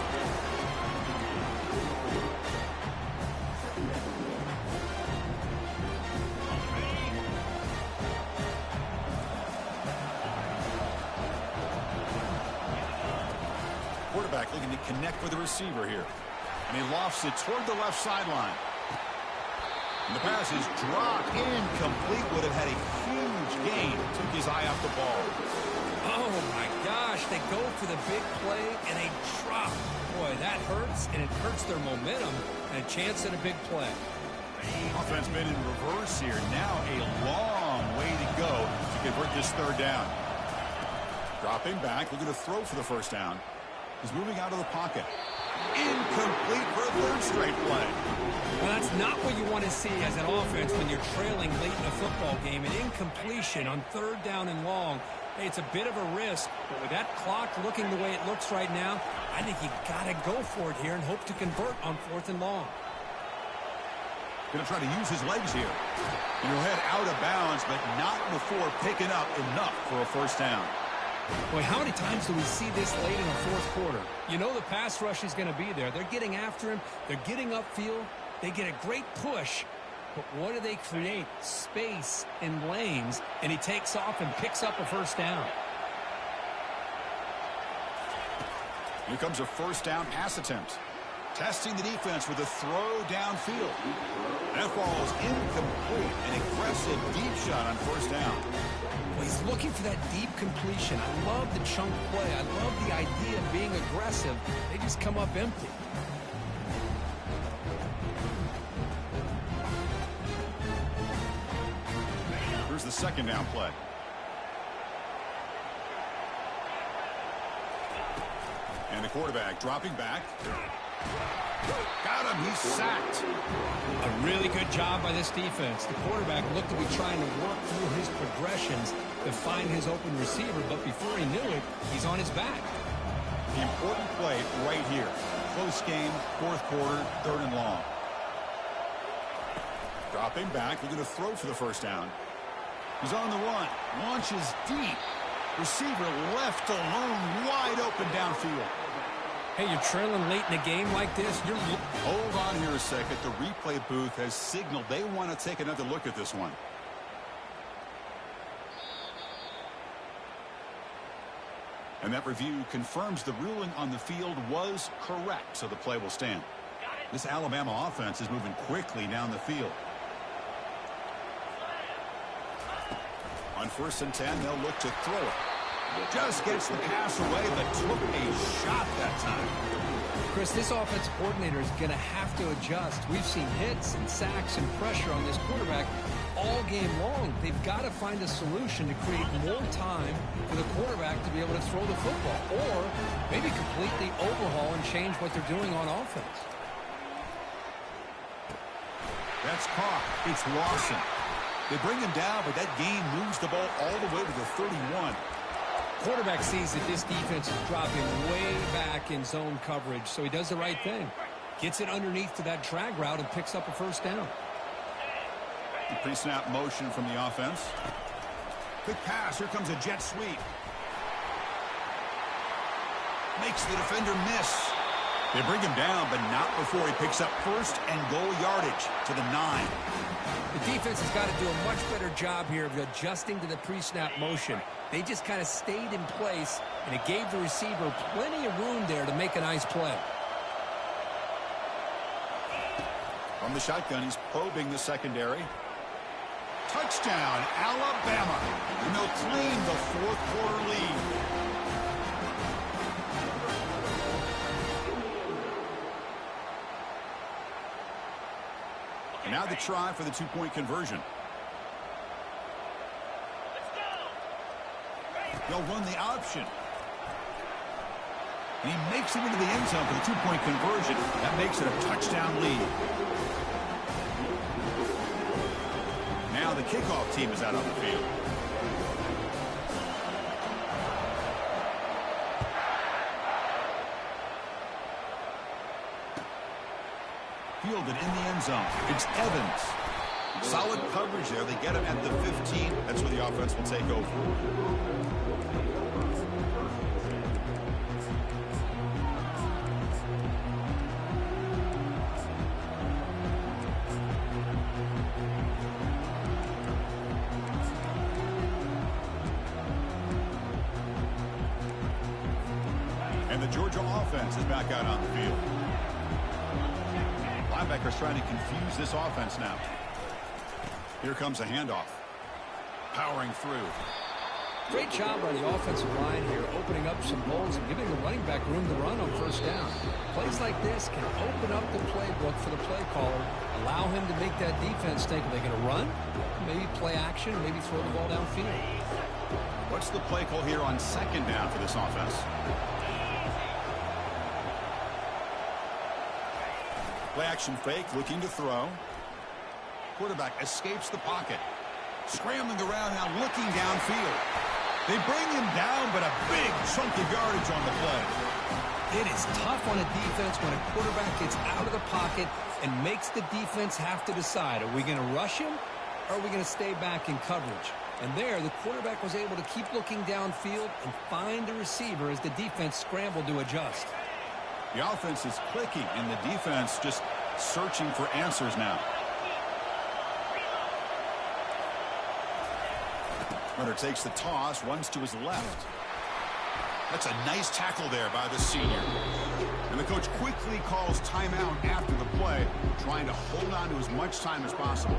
Quarterback looking to connect with the receiver here. And he lofts it toward the left sideline. And the pass is dropped incomplete. Would have had a huge gain. Took his eye off the ball. Oh, my gosh. They go for the big play, and they drop. Boy, that hurts, and it hurts their momentum and a chance at a big play. Offense been in reverse here. Now a long way to go to convert this 3rd down. Dropping back, looking to throw for the first down. He's moving out of the pocket. Incomplete for a 3rd straight play. Well, that's not what you want to see as an offense when you're trailing late in a football game. An incompletion on 3rd down and long. Hey, it's a bit of a risk, but with that clock looking the way it looks right now, I think you got to go for it here and hope to convert on 4th and long. Going to try to use his legs here. And he'll head out of bounds, but not before picking up enough for a first down. Boy, how many times do we see this late in the 4th quarter? You know the pass rush is going to be there. They're getting after him. They're getting upfield. They get a great push. But what do they create? Space in lanes. And he takes off and picks up a first down. Here comes a first down pass attempt. Testing the defense with a throw downfield. That falls incomplete. An aggressive deep shot on first down. Well, he's looking for that deep completion. I love the chunk play. I love the idea of being aggressive. They just come up empty. Here's the 2nd down play. And the quarterback dropping back. Got him. He's sacked. A really good job by this defense. The quarterback looked to be trying to work through his progressions to find his open receiver, but before he knew it, he's on his back. The important play right here. Close game, fourth quarter, 3rd and long. Dropping back, looking to throw for the first down. He's on the run. Launches deep. Receiver left alone, wide open downfield. Hey, you're trailing late in a game like this. Hold on here a second. The replay booth has signaled they want to take another look at this one. And that review confirms the ruling on the field was correct, so the play will stand. This Alabama offense is moving quickly down the field. On 1st and 10, they'll look to throw it. Just gets the pass away, but took a shot that time. Chris, this offensive coordinator is going to have to adjust. We've seen hits and sacks and pressure on this quarterback all game long. They've got to find a solution to create more time for the quarterback to be able to throw the football, or maybe completely overhaul and change what they're doing on offense. That's caught. It's Lawson. They bring him down, but that gain moves the ball all the way to the 31. Quarterback sees that this defense is dropping way back in zone coverage, so he does the right thing. Gets it underneath to that drag route and picks up a first down. The pre-snap motion from the offense. Quick pass. Here comes a jet sweep. Makes the defender miss. They bring him down, but not before he picks up 1st and goal yardage to the 9. The defense has got to do a much better job here of adjusting to the pre-snap motion. They just kind of stayed in place, and it gave the receiver plenty of room there to make a nice play. From the shotgun, he's probing the secondary. Touchdown, Alabama. And they'll claim the 4th quarter lead. Now the try for the 2-point conversion. They'll run the option. And he makes it into the end zone for the 2-point conversion. That makes it a touchdown lead. Now the kickoff team is out on the field. Fielded in the end zone. It's Evans. Solid coverage there. They get him at the 15. That's where the offense will take over. And the Georgia offense is back out on the field. Linebackers trying to confuse this offense now. Here comes a handoff. Powering through. Great job by the offensive line here, opening up some holes and giving the running back room to run on 1st down. Plays like this can open up the playbook for the play caller, allow him to make that defense think, are they going to run? Maybe play action, maybe throw the ball downfield. What's the play call here on 2nd down for this offense? Play action fake, looking to throw. Quarterback escapes the pocket. Scrambling around now, looking downfield. They bring him down, but a big chunk of yardage on the play. It is tough on a defense when a quarterback gets out of the pocket and makes the defense have to decide, are we going to rush him or are we going to stay back in coverage? And there, the quarterback was able to keep looking downfield and find the receiver as the defense scrambled to adjust. The offense is clicking, and the defense just searching for answers now. Runner takes the toss, runs to his left. That's a nice tackle there by the senior. And the coach quickly calls timeout after the play, trying to hold on to as much time as possible.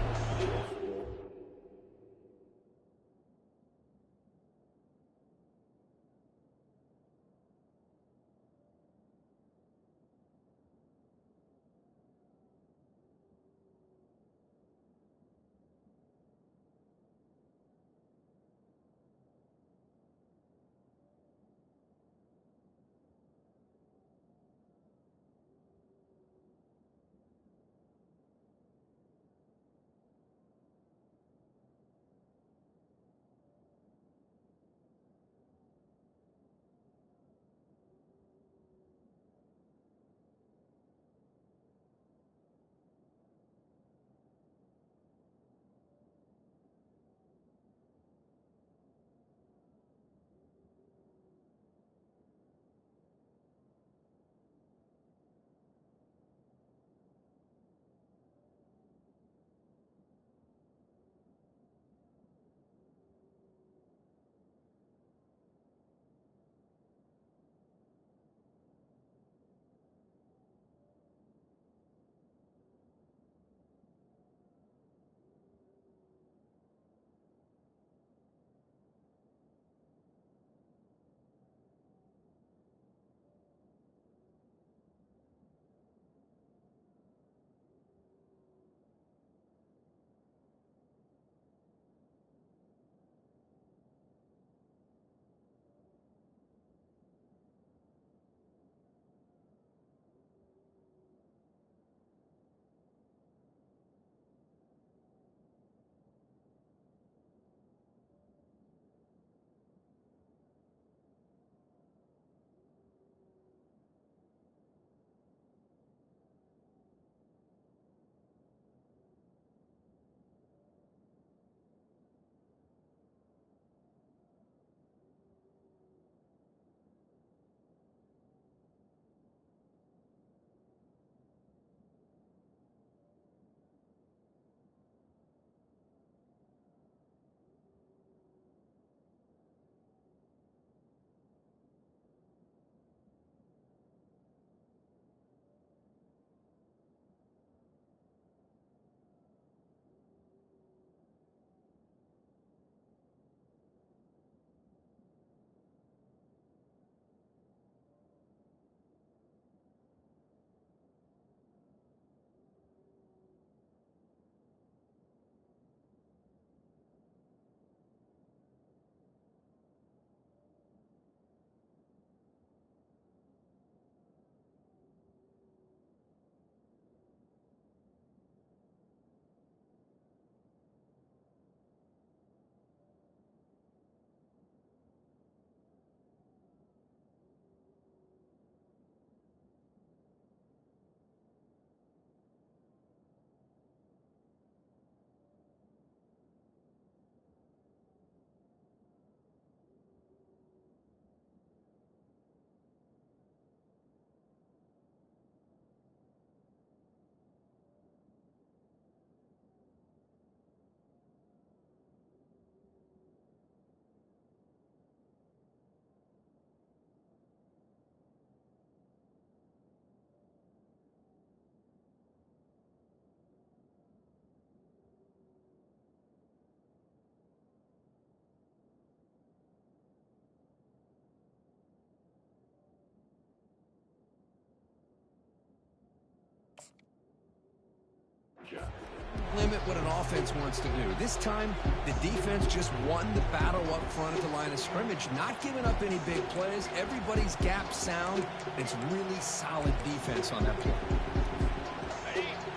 Limit what an offense wants to do. This time, the defense just won the battle up front at the line of scrimmage, not giving up any big plays. Everybody's gap sound. It's really solid defense on that play.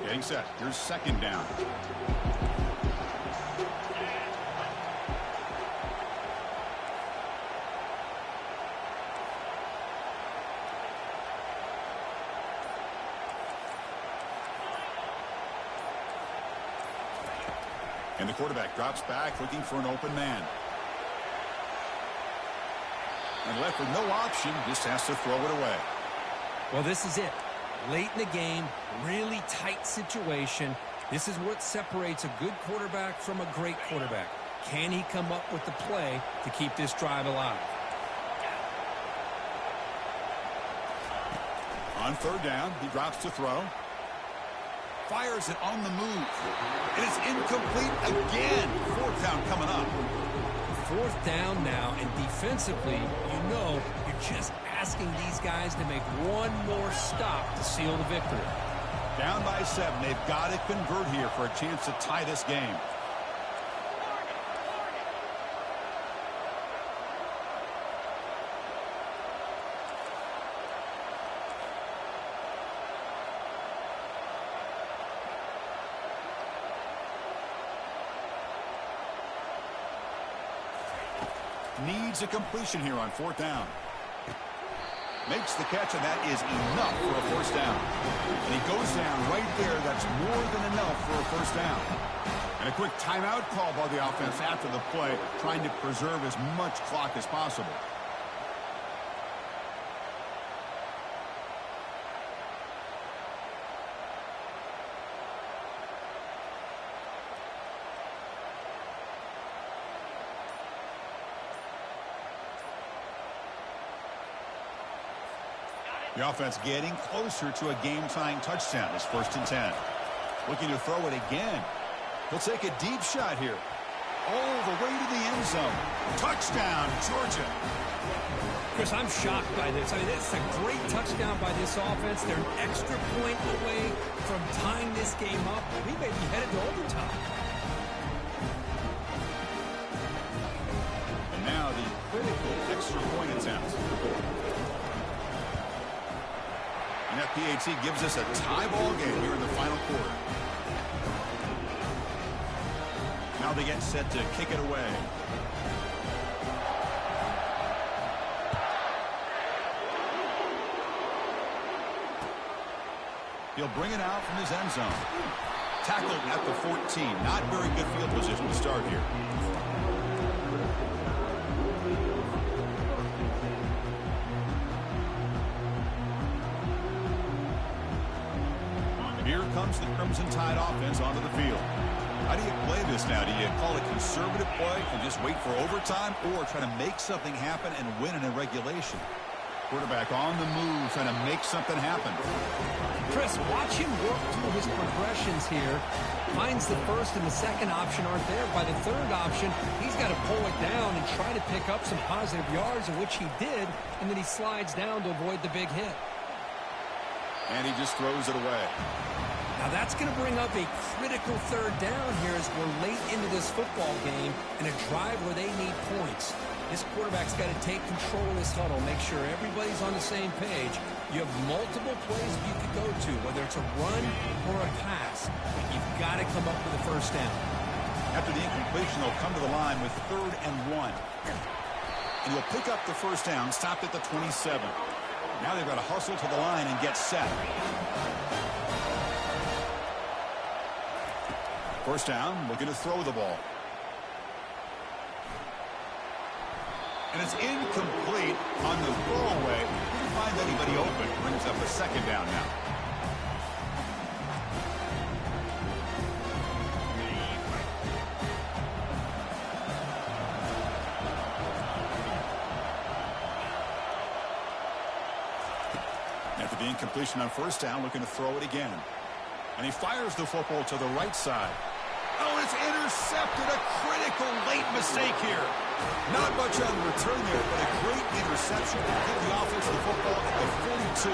Getting set. Here's second down. And the quarterback drops back looking for an open man. And left with no option, just has to throw it away. Well, this is it. Late in the game, really tight situation. This is what separates a good quarterback from a great quarterback. Can he come up with the play to keep this drive alive? On third down, he drops to throw. Fires it on the move. It is incomplete again. Fourth down coming up. Fourth down now, and defensively, you're just asking these guys to make one more stop to seal the victory. Down by 7. They've got to convert here for a chance to tie this game. Needs a completion here on fourth down. Makes the catch, and that is enough for a first down. And he goes down right there. That's more than enough for a first down. And a quick timeout call by the offense after the play, trying to preserve as much clock as possible. The offense getting closer to a game-tying touchdown. It's 1st and 10. Looking to throw it again. He'll take a deep shot here. All the way to the end zone. Touchdown, Georgia. Chris, I'm shocked by this. I mean, it's a great touchdown by this offense. They're an extra point away from tying this game up. We may be headed to overtime. And now the critical extra point attempt. And that PAT gives us a tie ball game here in the final quarter. Now they get set to kick it away. He'll bring it out from his end zone. Tackled at the 14. Not very good field position to start here. Here comes the Crimson Tide offense onto the field. How do you play this now? Do you call it conservative play and just wait for overtime, or try to make something happen and win in a regulation? Quarterback on the move, trying to make something happen. Chris, watch him work through his progressions here. Finds the first and the second option aren't there. By the third option, he's got to pull it down and try to pick up some positive yards, of which he did, and then he slides down to avoid the big hit. And he just throws it away. Now that's going to bring up a critical third down here as we're late into this football game in a drive where they need points. This quarterback's got to take control of this huddle, make sure everybody's on the same page. You have multiple plays you could go to, whether it's a run or a pass. But you've got to come up with a first down. After the incompletion, they'll come to the line with 3rd and 1. And he'll pick up the first down, stopped at the 27. Now they've got to hustle to the line and get set. First down, looking to throw the ball. And it's incomplete on the throwaway. Didn't find anybody open. Brings up a second down now. After the incompletion on first down, looking to throw it again. And he fires the football to the right side. Oh, it's intercepted. A critical late mistake here. Not much on the return there, but a great interception to give the offense the football at the 42.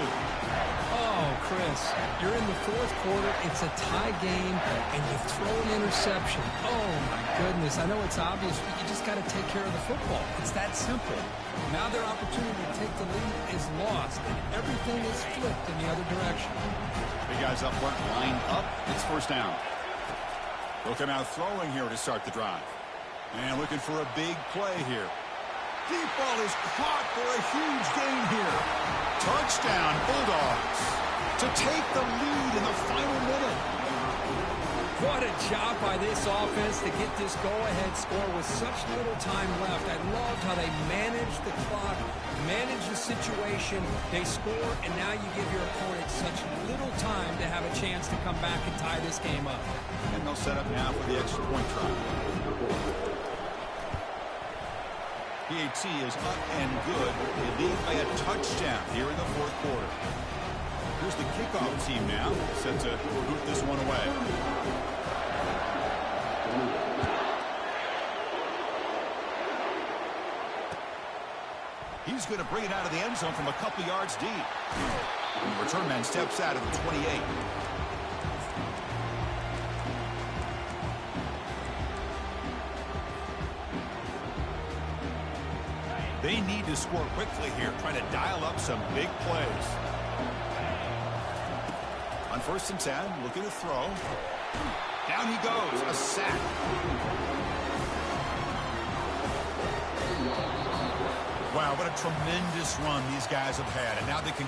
Oh, Chris, you're in the fourth quarter. It's a tie game, and you throw an interception. Oh, my goodness. I know it's obvious, but you just got to take care of the football. It's that simple. Now their opportunity to take the lead is lost, and everything is flipped in the other direction. Big guys up front, line up. It's first down. They'll come out throwing here to start the drive. And looking for a big play here. Deep ball is caught for a huge gain here. Touchdown, Bulldogs, to take the lead in the final minute. What a job by this offense to get this go-ahead score with such little time left. I loved how they managed the clock, managed the situation. They score, and now you give your opponent such little time to have a chance to come back and tie this game up. And they'll set up now for the extra point try. PAT is up and good. They lead by a touchdown here in the fourth quarter. Here's the kickoff team now, set to boot this one away. He's going to bring it out of the end zone from a couple yards deep. And the return man steps out of the 28. They need to score quickly here, trying to dial up some big plays. On 1st and 10, looking to throw. Down he goes, a sack. Wow, what a tremendous run these guys have had. And now they can